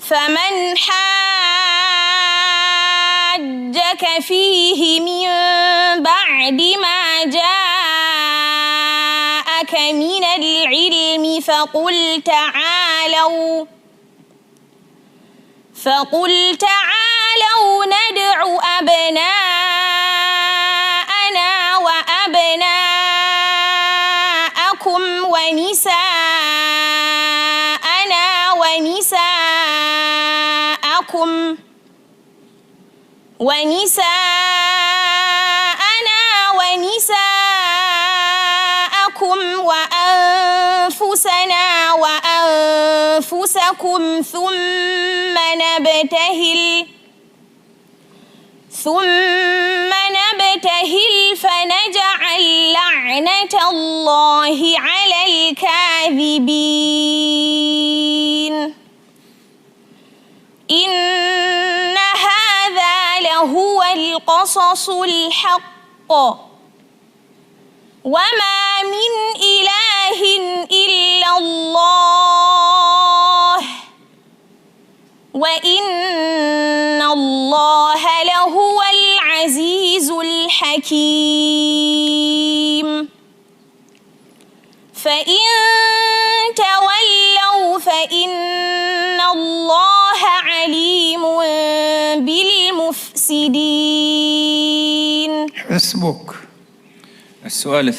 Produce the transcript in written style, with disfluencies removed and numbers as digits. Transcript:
فمن حاجك فيه من بعد ما جاءك من العلم فقل تعالوا ندع أبناءنا وأبناءكم ونساءكم وأنفسنا وأنفسكم ثم نبتهل فنجعل لعنة الله على الكاذبين. إن هذا لهو القصص الحق وما من إله إلا الله وإن الله لهو العزيز الحكيم. فإن تولوا فإن الله عليم بالمفسدين. حسبك. السؤال الثاني.